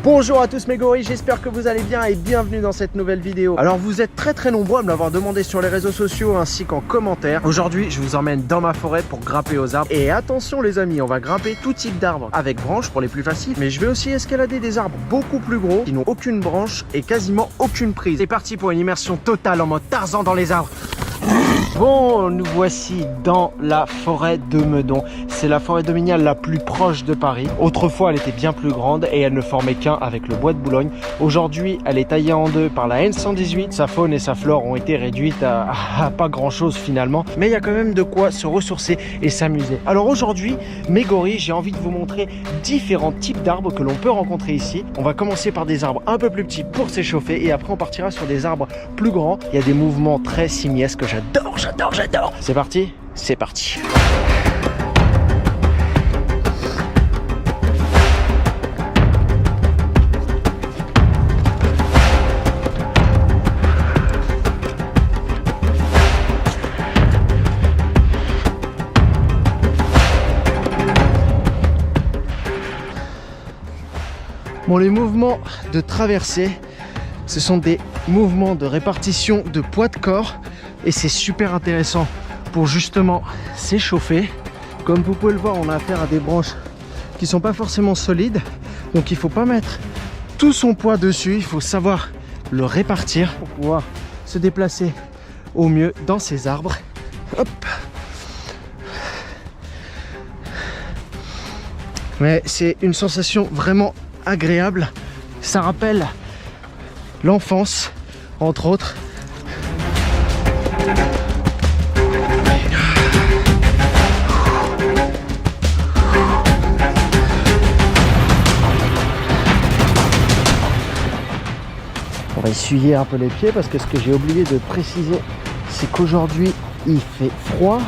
Bonjour à tous mes gorilles, j'espère que vous allez bien et bienvenue dans cette nouvelle vidéo. Alors vous êtes très nombreux à me l'avoir demandé sur les réseaux sociaux ainsi qu'en commentaire. Aujourd'hui je vous emmène dans ma forêt pour grimper aux arbres. Et attention les amis, on va grimper tout type d'arbres avec branches pour les plus faciles. Mais je vais aussi escalader des arbres beaucoup plus gros qui n'ont aucune branche et quasiment aucune prise. C'est parti pour une immersion totale en mode Tarzan dans les arbres. Bon, nous voici dans la forêt de Meudon. C'est la forêt domaniale la plus proche de Paris. Autrefois, elle était bien plus grande et elle ne formait qu'un avec le bois de Boulogne. Aujourd'hui, elle est taillée en deux par la N118. Sa faune et sa flore ont été réduites à pas grand chose finalement. Mais il y a quand même de quoi se ressourcer et s'amuser. Alors aujourd'hui, mes gorilles, j'ai envie de vous montrer différents types d'arbres que l'on peut rencontrer ici. On va commencer par des arbres un peu plus petits pour s'échauffer et après on partira sur des arbres plus grands. Il y a des mouvements très simiesques que j'adore. C'est parti, c'est parti. Bon, les mouvements de traversée, ce sont des mouvements de répartition de poids de corps. Et c'est super intéressant pour justement s'échauffer. Comme vous pouvez le voir, on a affaire à des branches qui sont pas forcément solides. Donc il faut pas mettre tout son poids dessus. Il faut savoir le répartir pour pouvoir se déplacer au mieux dans ces arbres. Hop. Mais c'est une sensation vraiment agréable. Ça rappelle l'enfance, entre autres. On va essuyer un peu les pieds parce que ce que j'ai oublié de préciser, c'est qu'aujourd'hui il fait froid,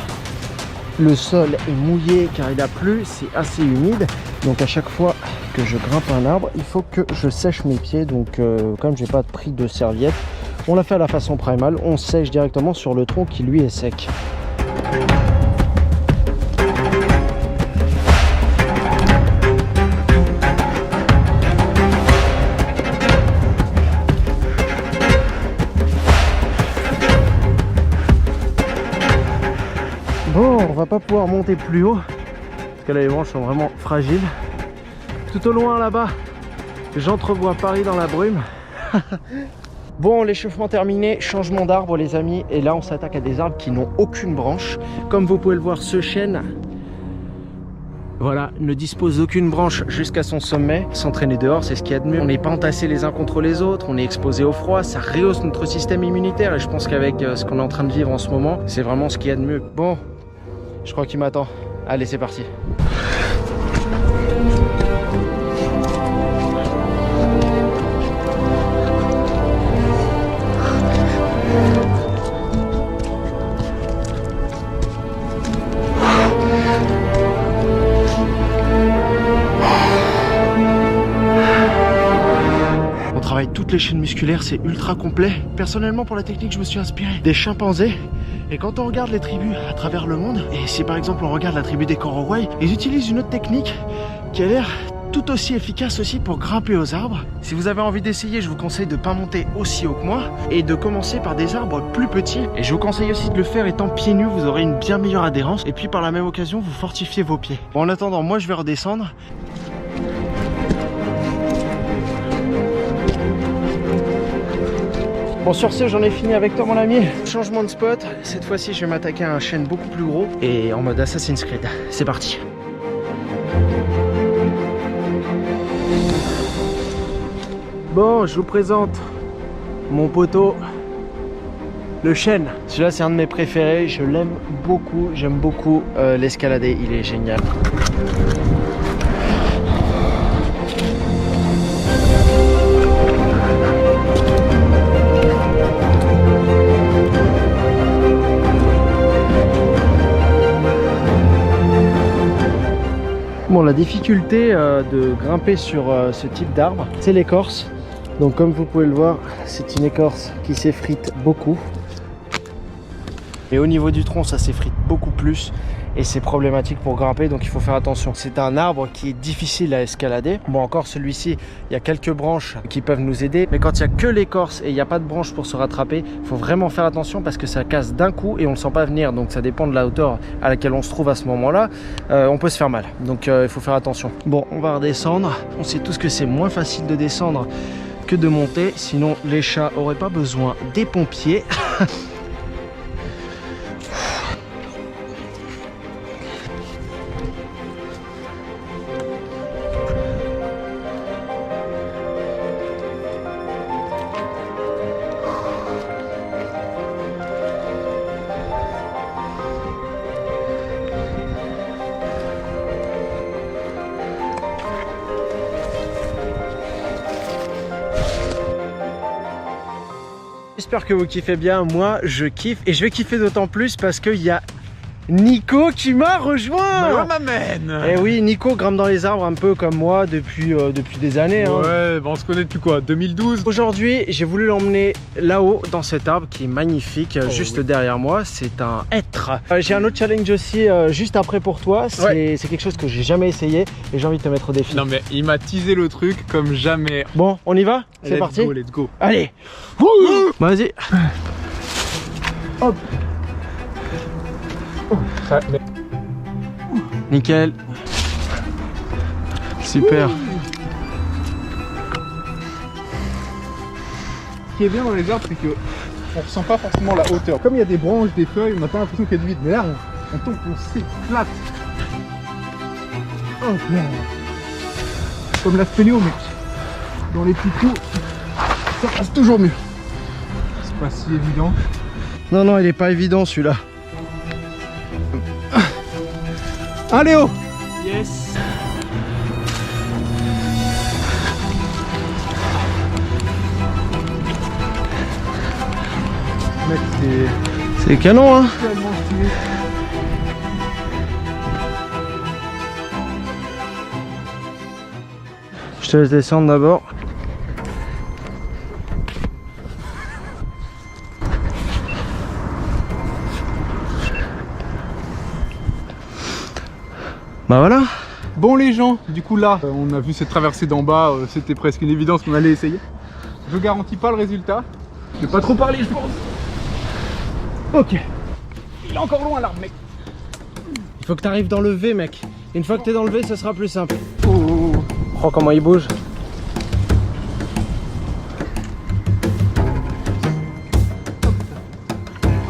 le sol est mouillé car il a plu, c'est assez humide. Donc à chaque fois que je grimpe un arbre, il faut que je sèche mes pieds. Donc comme j'ai pas pris de serviette, on l'a fait à la façon primale, on sèche directement sur le tronc qui lui est sec. Bon, on va pas pouvoir monter plus haut parce que là les branches sont vraiment fragiles. Tout au loin là-bas, j'entrevois Paris dans la brume. Bon, l'échauffement terminé, changement d'arbre les amis. Et là on s'attaque à des arbres qui n'ont aucune branche. Comme vous pouvez le voir, ce chêne, voilà, ne dispose d'aucune branche jusqu'à son sommet. S'entraîner dehors, c'est ce qu'il y a de mieux. On n'est pas entassés les uns contre les autres, on est exposé au froid, ça rehausse notre système immunitaire. Et je pense qu'avec ce qu'on est en train de vivre en ce moment, c'est vraiment ce qu'il y a de mieux. Bon, je crois qu'il m'attend. Allez, c'est parti. On travaille toutes les chaînes musculaires, c'est ultra complet. Personnellement, pour la technique, je me suis inspiré des chimpanzés. Et quand on regarde les tribus à travers le monde, et si par exemple on regarde la tribu des Korowai, ils utilisent une autre technique qui a l'air tout aussi efficace aussi pour grimper aux arbres. Si vous avez envie d'essayer, je vous conseille de ne pas monter aussi haut que moi et de commencer par des arbres plus petits. Et je vous conseille aussi de le faire étant pieds nus, vous aurez une bien meilleure adhérence. Et puis par la même occasion, vous fortifiez vos pieds. Bon, en attendant, moi je vais redescendre. Bon, sur ce, j'en ai fini avec toi mon ami. Changement de spot, cette fois-ci je vais m'attaquer à un chêne beaucoup plus gros et en mode Assassin's Creed. C'est parti. Bon, je vous présente mon poteau, le chêne. Celui-là c'est un de mes préférés, je l'aime beaucoup, j'aime beaucoup l'escalader, il est génial. Bon, la difficulté de grimper sur ce type d'arbre, c'est l'écorce. Donc comme vous pouvez le voir, c'est une écorce qui s'effrite beaucoup. Et au niveau du tronc, ça s'effrite beaucoup plus. et c'est problématique pour grimper, donc il faut faire attention. C'est un arbre qui est difficile à escalader. Bon, encore celui-ci, il y a quelques branches qui peuvent nous aider, mais quand il n'y a que l'écorce et il n'y a pas de branches pour se rattraper, il faut vraiment faire attention parce que ça casse d'un coup et on ne le sent pas venir, donc ça dépend de la hauteur à laquelle on se trouve à ce moment-là. On peut se faire mal, donc il faut faire attention. Bon, on va redescendre. On sait tous que c'est moins facile de descendre que de monter, sinon les chats n'auraient pas besoin des pompiers. J'espère que vous kiffez bien, moi je kiffe et je vais kiffer d'autant plus parce qu'il y a Nico qui m'a rejoint. Ouais, m'amène. Et oui, Nico grimpe dans les arbres un peu comme moi depuis des années. Ouais, bah on se connaît depuis quoi, 2012. Aujourd'hui, j'ai voulu l'emmener là-haut dans cet arbre qui est magnifique, juste derrière moi. C'est un hêtre. J'ai un autre challenge aussi juste après pour toi. C'est quelque chose que j'ai jamais essayé et j'ai envie de te mettre au défi. Non mais il m'a teasé le truc comme jamais. Bon, on y va? C'est parti. Let's go. Allez. Vas-y. Hop. Nickel. Super. Ce qui est bien dans les arbres, c'est que on ressent pas forcément la hauteur. Comme il y a des branches, des feuilles, on n'a pas l'impression qu'il y a du vide. Mais là, on tombe, on s'éclate. Oh, comme la spéléo, mec. Dans les petits trous, ça passe toujours mieux. C'est pas si évident. Non, non, il est pas évident celui-là. Allez, oh! Yes! Mec, c'est canon, hein? tellement stylé. Je te laisse descendre d'abord. Bah voilà. Bon les gens, du coup là, on a vu cette traversée d'en bas, c'était presque une évidence qu'on allait essayer. Je garantis pas le résultat. Je vais pas trop parler, je pense. Ok. Il est encore loin l'arbre, mec. Il faut que tu arrives dans le V, mec. Une fois que tu es dans le V, ce sera plus simple. Oh. Oh, comment il bouge.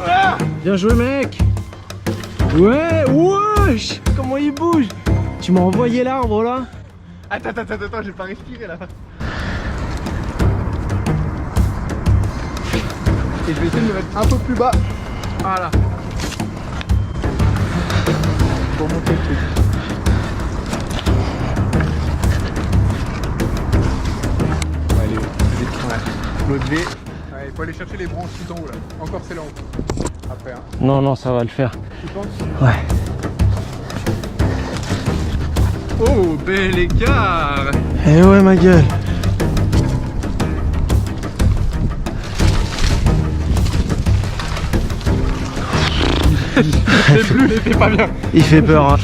Ah. Bien joué, mec. Ouais, wesh. Comment il bouge. Tu m'as envoyé l'arbre là. Attends, j'ai pas respiré là. Et je vais essayer de me mettre un peu plus bas. Voilà. Pour monter le truc. Allez, l'autre V. Ouais, il faut aller chercher les branches tout en haut là. Encore c'est là en haut. Après. Hein. Non, non, ça va le faire. Tu penses? Ouais. Oh, bel écart. Eh ouais, ma gueule. Il fait pas bien. Il fait peur, hein.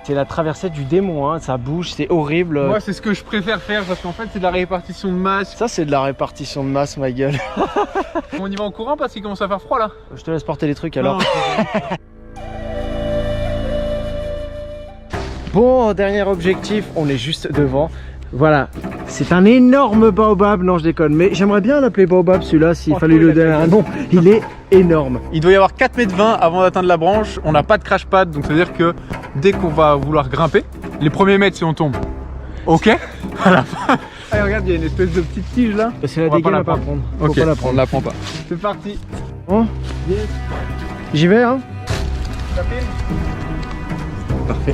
C'est la traversée du démon, hein. Ça bouge, c'est horrible. Moi, c'est ce que je préfère faire parce qu'en fait, c'est de la répartition de masse. Ça, c'est de la répartition de masse, ma gueule. On y va en courant parce qu'il commence à faire froid là. Je te laisse porter les trucs alors. Bon, dernier objectif, on est juste devant. Voilà, c'est un énorme baobab, non je déconne, mais j'aimerais bien l'appeler baobab celui-là s'il fallait lui donner un nom. Il est énorme. Il doit y avoir 4,20 m avant d'atteindre la branche, on n'a pas de crash pad, donc ça veut dire que dès qu'on va vouloir grimper, les premiers mètres si on tombe, ok. À la fin. Allez regarde, il y a une espèce de petite tige là. C'est la dégaine à pas prendre. Faut Ok, pas la on prendre. ne la prend pas. C'est parti. Bon, j'y vais hein. Parfait.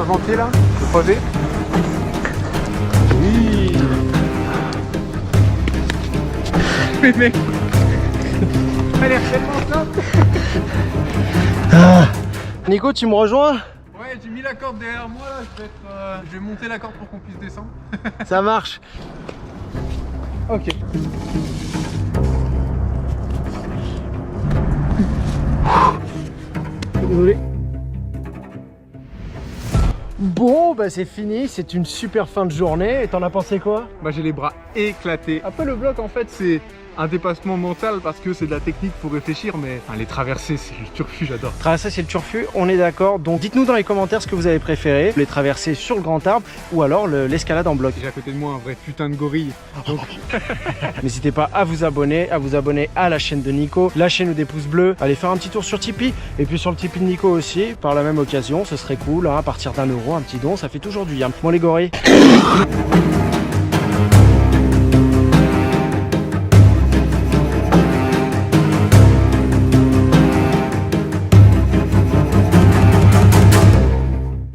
avancé là, le croisé. Oui. Mais mec, elle a l'air tellement top. Nico, tu me rejoins? Ouais, j'ai mis la corde derrière moi là, je vais monter la corde pour qu'on puisse descendre. Ça marche. Ok. Désolé. Bon, bah c'est fini, c'est une super fin de journée. Et t'en as pensé quoi? Bah j'ai les bras éclatés. Après le bloc en fait c'est un dépassement mental parce que c'est de la technique, faut réfléchir, mais enfin, les traversées c'est le turfu, j'adore. Traverser c'est le turfu, on est d'accord. Donc dites-nous dans les commentaires ce que vous avez préféré. Les traverser sur le grand arbre ou alors l'escalade en bloc. J'ai à côté de moi un vrai putain de gorille. Donc N'hésitez pas à vous abonner à la chaîne de Nico. Lâchez-nous des pouces bleus. Allez faire un petit tour sur Tipeee. Et puis sur le Tipeee de Nico aussi, par la même occasion. Ce serait cool, hein, à partir d'1 euro, un petit don, ça fait toujours du bien. Bon les gorilles.